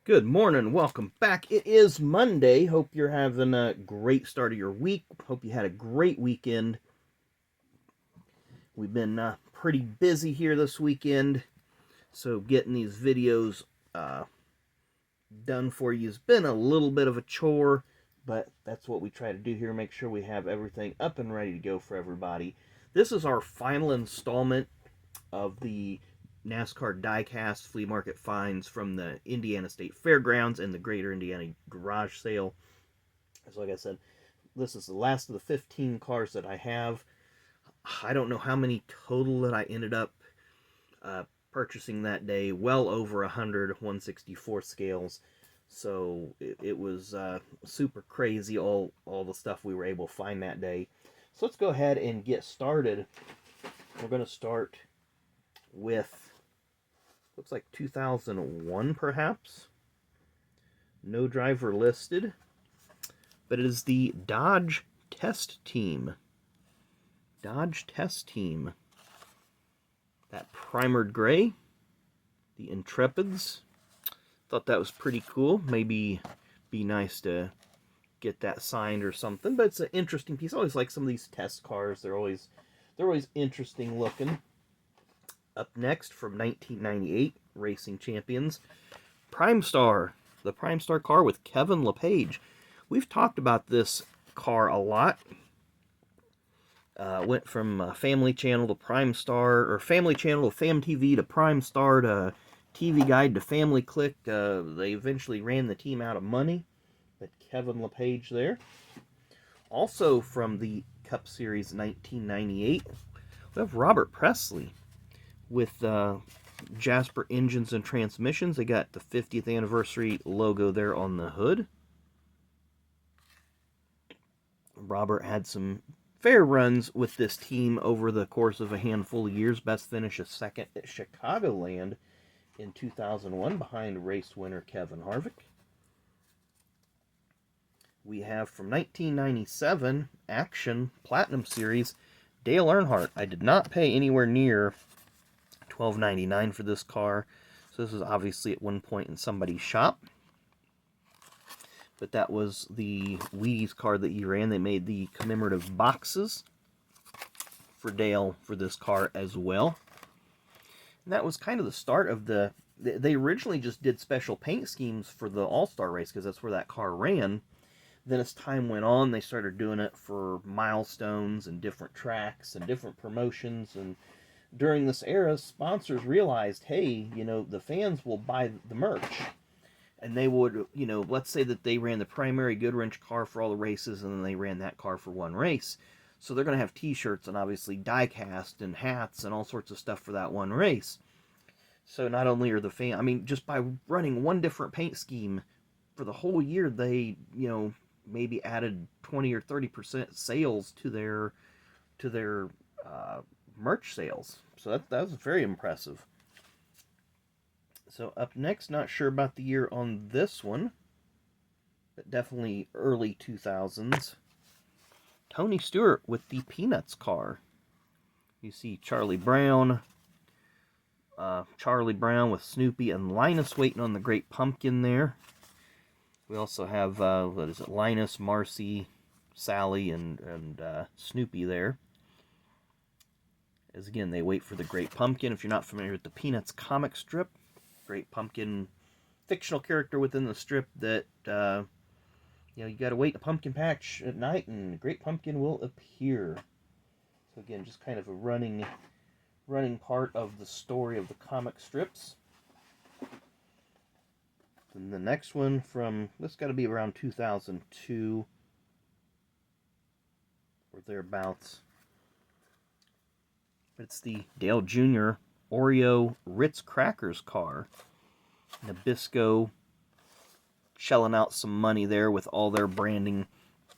Good morning, welcome back. It is Monday. Hope you're having a great start of your week. Hope you had a great weekend. We've been pretty busy here this weekend, so getting these videos done for you has been a little bit of a chore, but that's what we try to do here, make sure we have everything up and ready to go for everybody. This is our final installment of the NASCAR diecast flea market finds from the Indiana State Fairgrounds and the Greater Indiana Garage Sale. So like I said, this is the last of the 15 cars that I have. I don't know how many total that I ended up purchasing that day. Well over 100 164 scales. So it was super crazy, all the stuff we were able to find that day. So let's go ahead and get started. We're going to start with, looks like 2001 perhaps. No driver listed, but it is the Dodge Test Team. Dodge Test Team. That primered gray, the Intrepids. Thought that was pretty cool. Maybe be nice to get that signed or something, but it's an interesting piece. I always like some of these test cars. They're always interesting looking. Up next, from 1998, Racing Champions, Prime Star, the Prime Star car with Kevin LePage. We've talked about this car a lot. Went from Family Channel to Prime Star, or Family Channel to Fam TV to Prime Star to TV Guide to Family Click. They eventually ran the team out of money, but Kevin LePage there. Also from the Cup Series 1998, we have Robert Presley with Jasper Engines and Transmissions. They got the 50th anniversary logo there on the hood. Robert had some fair runs with this team over the course of a handful of years. Best finish of second at Chicagoland in 2001 behind race winner Kevin Harvick. We have from 1997 Action Platinum Series Dale Earnhardt. I did not pay anywhere near $12.99 for this car, so this is obviously at one point in somebody's shop. But that was the Wheaties car that he ran. They made the commemorative boxes for Dale for this car as well. And that was kind of the start of the... They originally just did special paint schemes for the All-Star race, because that's where that car ran. Then as time went on, they started doing it for milestones and different tracks and different promotions. And during this era, sponsors realized, hey, the fans will buy the merch. And they would, let's say that they ran the primary Goodwrench car for all the races, and then they ran that car for one race. So they're going to have t-shirts and obviously die-cast and hats and all sorts of stuff for that one race. So not only are the fans, just by running one different paint scheme for the whole year, they, maybe added 20 or 30% sales to their merch sales. So that was very impressive. So up next, not sure about the year on this one, but definitely early 2000s. Tony Stewart with the Peanuts car. You see Charlie Brown with Snoopy and Linus waiting on the Great Pumpkin there. We also have, Linus, Marcy, Sally, and Snoopy there. As again, they wait for the Great Pumpkin. If you're not familiar with the Peanuts comic strip, Great Pumpkin, fictional character within the strip that, you got to wait in a pumpkin patch at night and the Great Pumpkin will appear. So again, just kind of a running part of the story of the comic strips. And the next one this got to be around 2002 or thereabouts. It's the Dale Jr. Oreo Ritz Crackers car. Nabisco shelling out some money there with all their branding.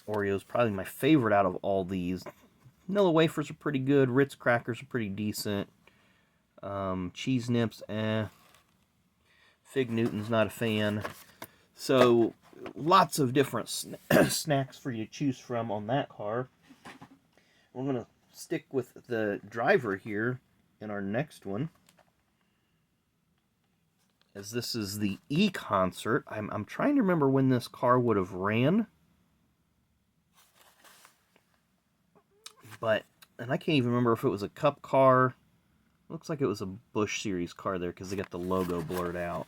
Oreos, probably my favorite out of all these. Vanilla wafers are pretty good. Ritz Crackers are pretty decent. Cheese Nips, Fig Newton's not a fan. So, lots of different snacks for you to choose from on that car. We're going to stick with the driver here in our next one. as this is the E-Concert. I'm trying to remember when this car would have ran. And I can't even remember if it was a Cup car. Looks like it was a Busch Series car there because they got the logo blurred out.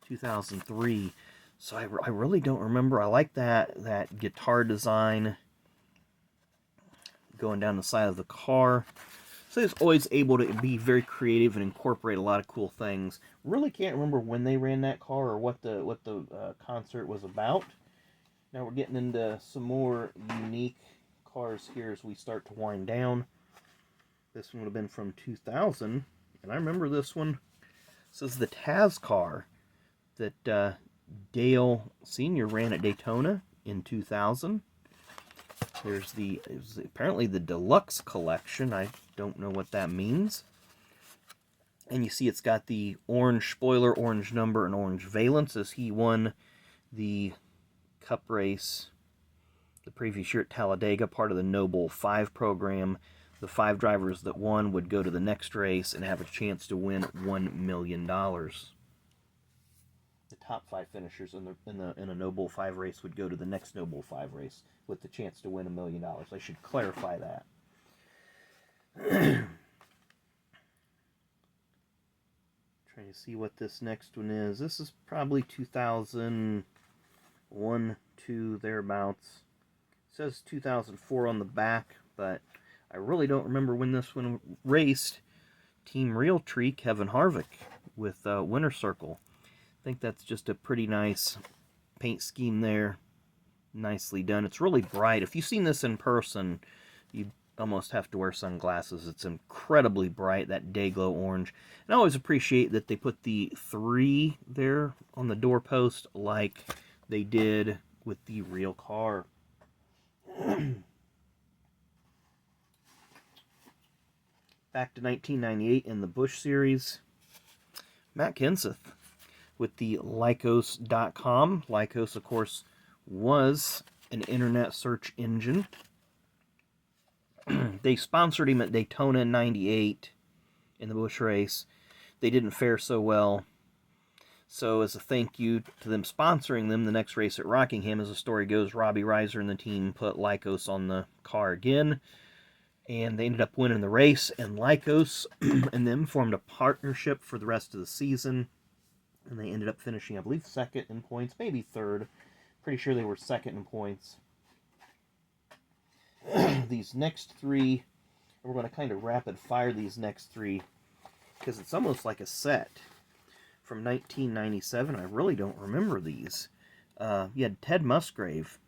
2003. So I really don't remember. I like that guitar design going down the side of the car. So it's always able to be very creative and incorporate a lot of cool things. Really can't remember when they ran that car or what the concert was about. Now we're getting into some more unique cars here as we start to wind down. This one would have been from 2000, and I remember this one. This is the Taz car that Dale Sr. ran at Daytona in 2000. There's it was apparently the Deluxe Collection. I don't know what that means. And you see it's got the orange spoiler, orange number, and orange valence as he won the Cup race the previous year at Talladega, part of the Noble 5 program. The 5 drivers that won would go to the next race and have a chance to win $1 million. The top 5 finishers in a Noble 5 race would go to the next Noble 5 race with the chance to win $1 million. I should clarify that. Trying to see what this next one is. This is probably 2001, 2, thereabouts. It says 2004 on the back, but I really don't remember when this one raced. Team Realtree, Kevin Harvick with Winter Circle. I think that's just a pretty nice paint scheme there. Nicely done. It's really bright. If you've seen this in person, you almost have to wear sunglasses. It's incredibly bright, that Dayglow orange. And I always appreciate that they put the 3 there on the doorpost like they did with the real car. Back to 1998 in the Busch Series. Matt Kenseth with the Lycos.com. Lycos, of course, was an internet search engine. They sponsored him at Daytona in 98 in the Busch race. They didn't fare so well. So as a thank you to them sponsoring them, the next race at Rockingham, as the story goes, Robbie Reiser and the team put Lycos on the car again. And they ended up winning the race. And Lycos and them formed a partnership for the rest of the season. And they ended up finishing, I believe, second in points, maybe third. Pretty sure they were second in points. These next 3, we're going to kind of rapid fire these next 3 because it's almost like a set from 1997. I really don't remember these. You had Ted Musgrave,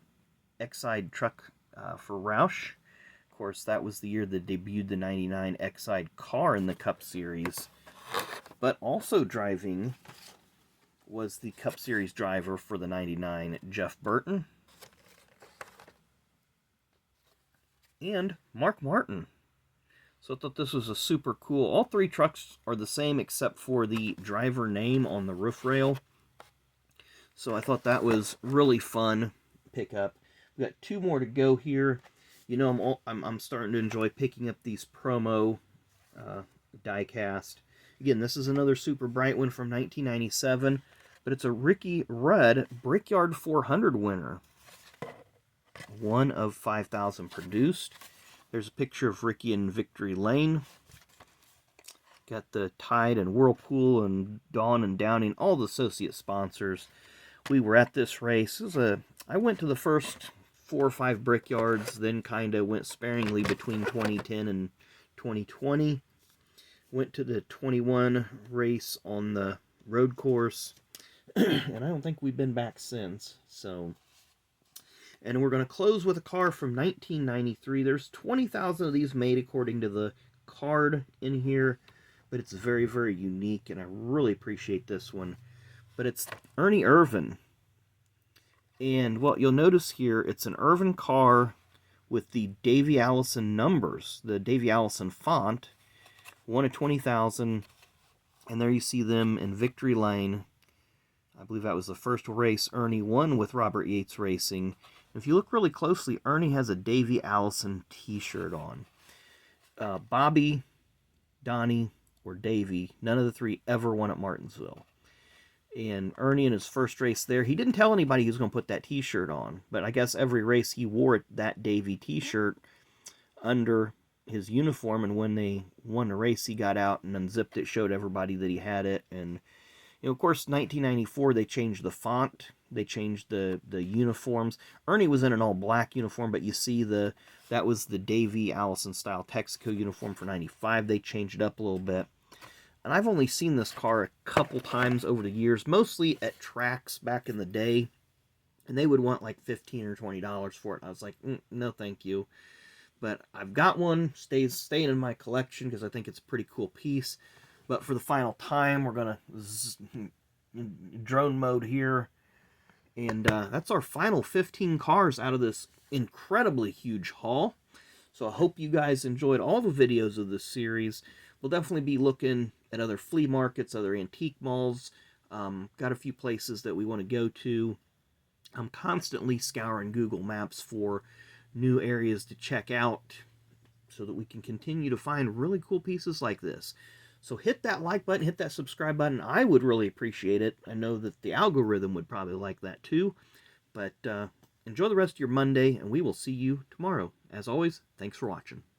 Exide truck for Roush. Of course, that was the year that debuted the 99 Exide car in the Cup Series. But also driving was the Cup Series driver for the 99, Jeff Burton. And Mark Martin. So I thought this was a super cool. All 3 trucks are the same except for the driver name on the roof rail. So I thought that was really fun pickup. We got 2 more to go here. You know, I'm starting to enjoy picking up these promo diecast. Again, this is another super bright one from 1997, but it's a Ricky Rudd Brickyard 400 winner. 1 of 5,000 produced. There's a picture of Ricky in Victory Lane. Got the Tide and Whirlpool and Dawn and Downing, all the associate sponsors. We were at this race. I went to the first 4 or 5 Brickyards, then kind of went sparingly between 2010 and 2020. Went to the 21 race on the road course, and I don't think we've been back since. So, and we're going to close with a car from 1993. There's 20,000 of these made according to the card in here, but it's very, very unique, and I really appreciate this one. But it's Ernie Irvan. And what you'll notice here, it's an Irvan car with the Davey Allison numbers, the Davey Allison font, 1 of 20,000, and there you see them in Victory Lane. I believe that was the first race Ernie won with Robert Yates Racing. If you look really closely, Ernie has a Davey Allison t-shirt on. Bobby, Donnie, or Davey, none of the 3 ever won at Martinsville. And Ernie in his first race there, he didn't tell anybody he was going to put that t-shirt on, but I guess every race he wore that Davy t-shirt under his uniform, and when they won the race, he got out and unzipped it, showed everybody that he had it. And of course, 1994 they changed the font, they changed the uniforms. Ernie was in an all black uniform, but you see that was the Davy Allison style Texaco uniform for 95. They changed it up a little bit. And I've only seen this car a couple times over the years, mostly at tracks back in the day, and they would want like $15 or $20 for it. I was like, no thank you. But I've got one, staying in my collection because I think it's a pretty cool piece. But for the final time, we're going to drone mode here. And that's our final 15 cars out of this incredibly huge haul. So I hope you guys enjoyed all the videos of this series. We'll definitely be looking at other flea markets, other antique malls. Got a few places that we want to go to. I'm constantly scouring Google Maps for new areas to check out so that we can continue to find really cool pieces like this. So hit that like button, hit that subscribe button. I would really appreciate it. I know that the algorithm would probably like that too. But enjoy the rest of your Monday, and we will see you tomorrow. As always, thanks for watching.